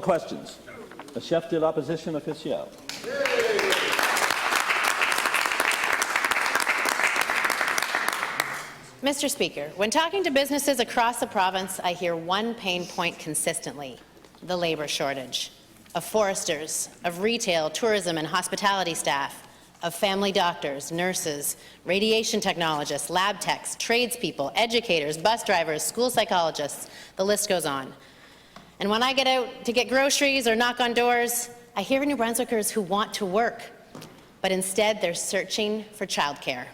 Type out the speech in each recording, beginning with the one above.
Questions. Le chef de l'opposition officielle. Mr. Speaker, when talking to businesses across the province, I hear one pain point consistently: the labour shortage of foresters, of retail, tourism and hospitality staff, of family doctors, nurses, radiation technologists, lab techs, tradespeople, educators, bus drivers, school psychologists. The list goes on. And when I get out to get groceries or knock on doors, I hear New Brunswickers who want to work, but instead they're searching for childcare.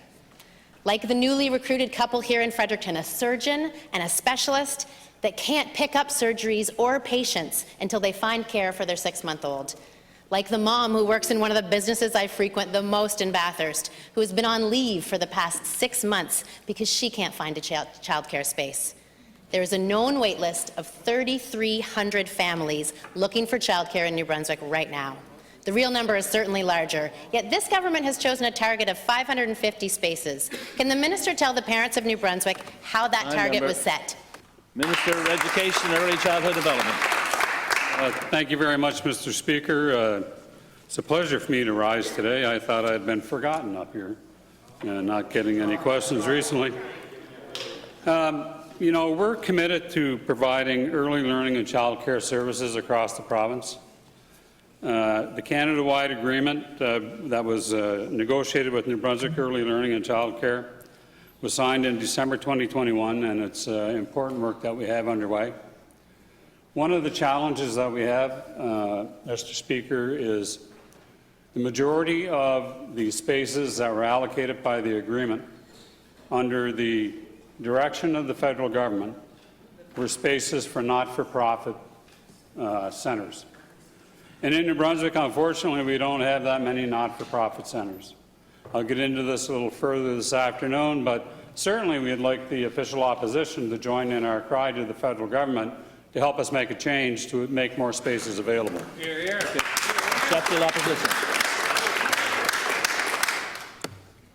Like the newly recruited couple here in Fredericton, a surgeon and a specialist that can't pick up surgeries or patients until they find care for their 6-month-old. Like the mom who works in one of the businesses I frequent the most in Bathurst, who has been on leave for the past 6 months because she can't find a childcare space. There is a known wait list of 3,300 families looking for childcare in New Brunswick right now. The real number is certainly larger, yet this government has chosen a target of 550 spaces. Can the minister tell the parents of New Brunswick how that target was set? Minister of Education and Early Childhood Development. Thank you very much, Mr. Speaker. It's a pleasure for me to rise today. I thought I had been forgotten up here, not getting any questions recently. You know, we're committed to providing early learning and childcare services across the province. The Canada-wide agreement that was negotiated with New Brunswick Early Learning and Childcare was signed in December 2021, and it's important work that we have underway. One of the challenges that we have, Mr. Speaker, is the majority of the spaces that were allocated by the agreement under the direction of the federal government were spaces for not-for-profit centres. And in New Brunswick, unfortunately, we don't have that many not-for-profit centres. I'll get into this a little further this afternoon, but certainly we'd like the official opposition to join in our cry to the federal government to help us make a change to make more spaces available. Hear, hear. Chef de l'opposition.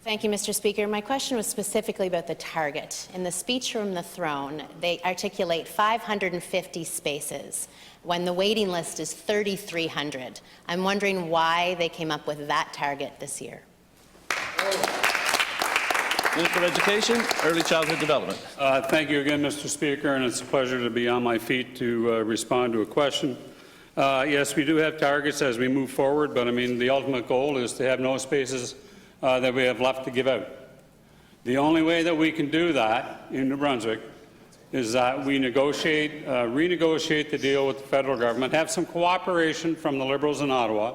Thank you, Mr. Speaker. My question was specifically about the target. In the speech from the throne, they articulate 550 spaces when the waiting list is 3,300. I'm wondering why they came up with that target this year. Minister of Education, Early Childhood Development. Thank you again, Mr. Speaker, and it's a pleasure to be on my feet to respond to a question. Yes, we do have targets as we move forward, but I mean the ultimate goal is to have no spaces that we have left to give out. The only way that we can do that in New Brunswick is that we renegotiate the deal with the federal government, have some cooperation from the Liberals in Ottawa,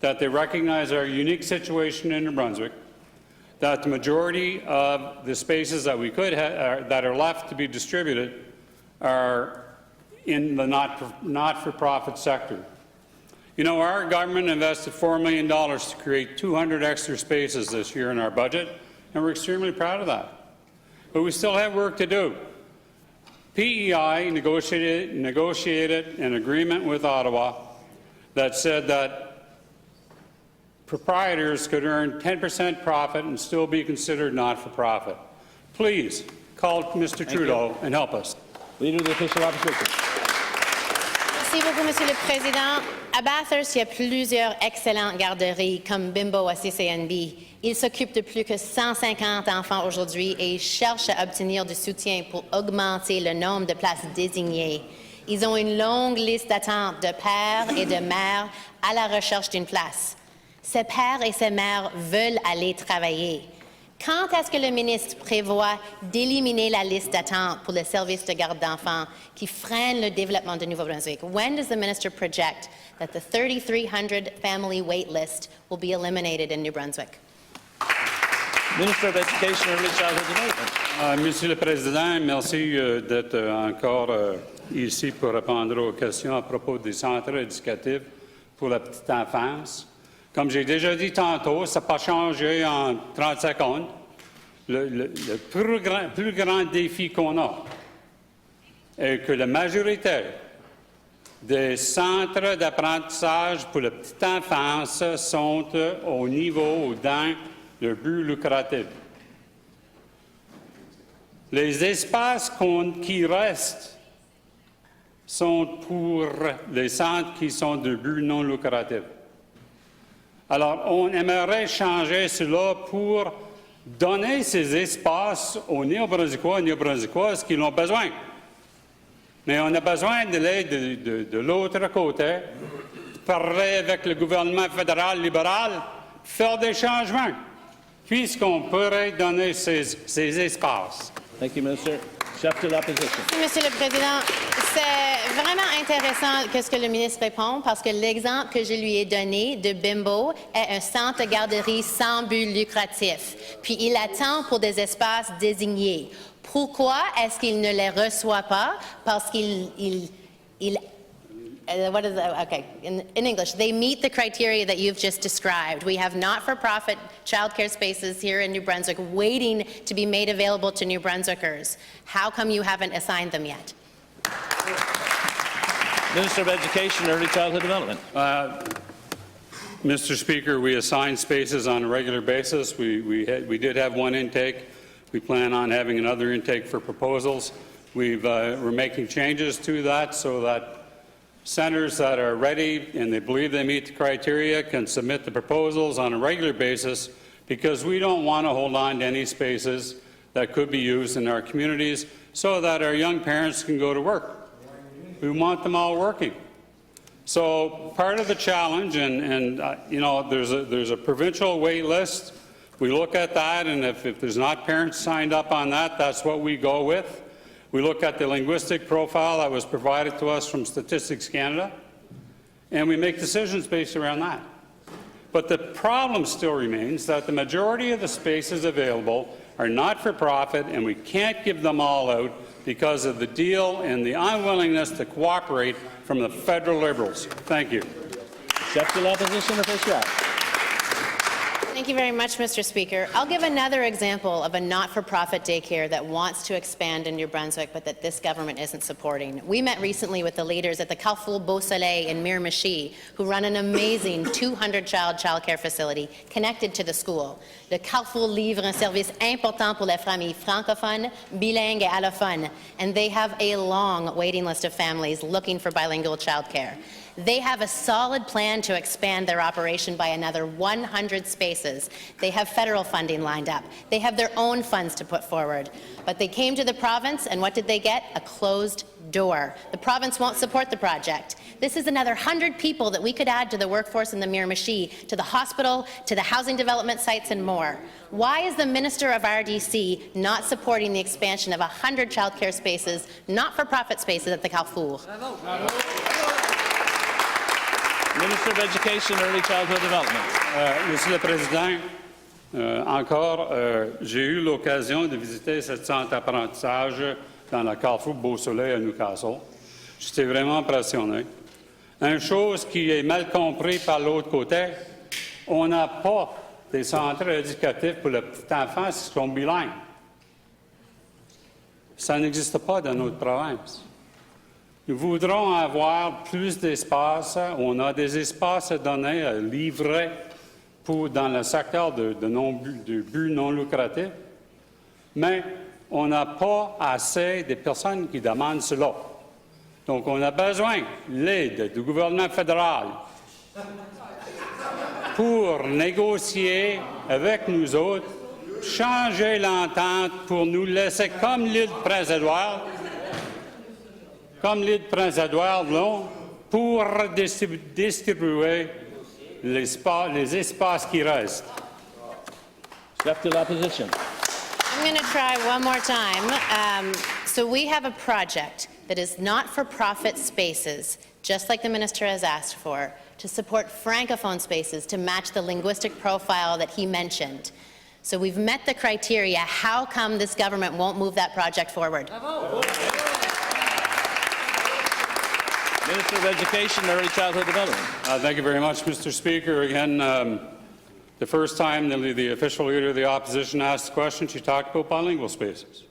that they recognize our unique situation in New Brunswick, that the majority of the spaces that we could that are left to be distributed are in the not-for-profit sector. You know, our government invested $4 million to create 200 extra spaces this year in our budget, and we're extremely proud of that. But we still have work to do. PEI negotiated an agreement with Ottawa that said that proprietors could earn 10% profit and still be considered not-for-profit. Please call Mr. Trudeau and help us. Leader of the official opposition. Merci beaucoup, Monsieur le Président. À Bathurst, il y a plusieurs excellentes garderies comme Bimbo à CCNB. Ils s'occupent de plus que 150 enfants aujourd'hui et ils cherchent à obtenir du soutien pour augmenter le nombre de places désignées. Ils ont une longue liste d'attente de pères et de mères à la recherche d'une place. Ces pères et ces mères veulent aller travailler. Quand est-ce que le ministre prévoit d'éliminer la liste d'attente pour les services de garde d'enfants qui freinent le développement de Nouveau-Brunswick? When does the minister project that the 3,300 family wait list will be eliminated in New Brunswick? Minister of Education and Early Childhood Development. Monsieur le Président, merci d'être encore ici pour répondre aux questions à propos des centres éducatifs pour la petite enfance. Comme j'ai déjà dit tantôt, ça n'a pas changé en 30 secondes. Le plus grand défi qu'on a est que la majorité des centres d'apprentissage pour la petite enfance sont au niveau dans le but lucratif. Les espaces qui restent sont pour les centres qui sont de but non lucratif. Alors, on aimerait changer cela pour donner ces espaces aux Néo-Brunswickois et Néo-Brunswickoises qui en ont besoin. Mais on a besoin de l'aide de l'autre côté, parler avec le gouvernement fédéral libéral, faire des changements, puisqu'on pourrait donner ces espaces. Thank you, Minister. Chef de l'Opposition. Monsieur le Président, c'est vraiment intéressant ce que le ministre répond parce que l'exemple que je lui ai donné de Bimbo est un centre de garderie sans but lucratif. Puis il attend pour des espaces désignés. Pourquoi est-ce qu'il ne les reçoit pas? Parce what is that? Okay, in English, they meet the criteria that you've just described. We have not-for-profit childcare spaces here in New Brunswick waiting to be made available to New Brunswickers. How come you haven't assigned them yet? Minister of Education and Early Childhood Development. Mr. Speaker, we assign spaces on a regular basis. We did have one intake. We plan on having another intake for proposals. We're making changes to that so that centers that are ready and they believe they meet the criteria can submit the proposals on a regular basis because we don't want to hold on to any spaces that could be used in our communities so that our young parents can go to work. We want them all working. So part of the challenge, and you know, there's a provincial wait list. We look at that, and if there's not parents signed up on that, that's what we go with. We look at the linguistic profile that was provided to us from Statistics Canada, and we make decisions based around that. But the problem still remains that the majority of the spaces available are not-for-profit, and we can't give them all out because of the deal and the unwillingness to cooperate from the federal Liberals. Thank you. Chef de l'Opposition official. Thank you very much, Mr. Speaker. I'll give another example of a not-for-profit daycare that wants to expand in New Brunswick, but that this government isn't supporting. We met recently with the leaders at the Carrefour Beau Soleil in Miramichi, who run an amazing 200-child childcare facility connected to the school. Le Carrefour livre un service important pour les familles francophones, bilingues et allophones, and they have a long waiting list of families looking for bilingual childcare. They have a solid plan to expand their operation by another 100 spaces. They have federal funding lined up. They have their own funds to put forward. But they came to the province, and what did they get? A closed door. The province won't support the project. This is another 100 people that we could add to the workforce in the Miramichi, to the hospital, to the housing development sites, and more. Why is the Minister of RDC not supporting the expansion of 100 childcare spaces, not-for-profit spaces at the Carrefour? Minister of Education and Early Childhood Development. Monsieur le Président, j'ai eu l'occasion de visiter ce centre d'apprentissage dans la Carrefour Beau Soleil à Newcastle. J'étais vraiment impressionné. Une chose qui est mal comprise par l'autre côté, on n'a pas des centres éducatifs pour les petits enfants qui sont bilingues. Ça n'existe pas dans notre province. Nous voudrons avoir plus d'espace. On a des espaces à donner, à livrer dans le secteur de but non lucratif, mais on n'a pas assez de personnes qui demandent cela. Donc, on a besoin de l'aide du gouvernement fédéral pour négocier avec nous autres, changer l'entente pour nous laisser comme l'île de Prince-Édouard, là, pour distribuer les espaces qui restent. Chef de l'Opposition. I'm going to try one more time. So we have a project that is not-for-profit spaces, just like the minister has asked for, to support francophone spaces to match the linguistic profile that he mentioned. So we've met the criteria. How come this government won't move that project forward? Minister of Education and Early Childhood Development. Thank you very much, Mr. Speaker. Again, the first time the official leader of the opposition asked the question, she talked about bilingual spaces.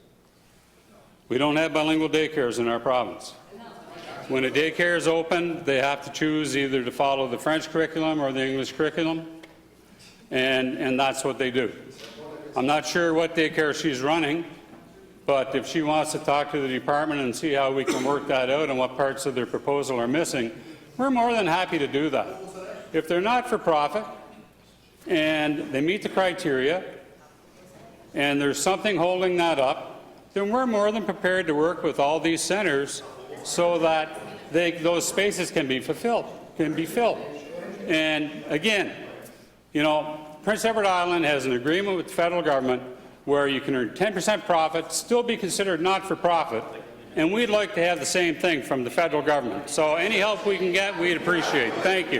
We don't have bilingual daycares in our province. When a daycare is open, they have to choose either to follow the French curriculum or the English curriculum, and that's what they do. I'm not sure what daycare she's running, But if she wants to talk to the department and see how we can work that out and what parts of their proposal are missing, we're more than happy to do that. If they're not for profit and they meet the criteria and there's something holding that up, then we're more than prepared to work with all these centres so that those spaces can be filled. And again, you know, Prince Edward Island has an agreement with the federal government where you can earn 10% profit, still be considered not-for-profit, and we'd like to have the same thing from the federal government. So any help we can get, we'd appreciate. Thank you.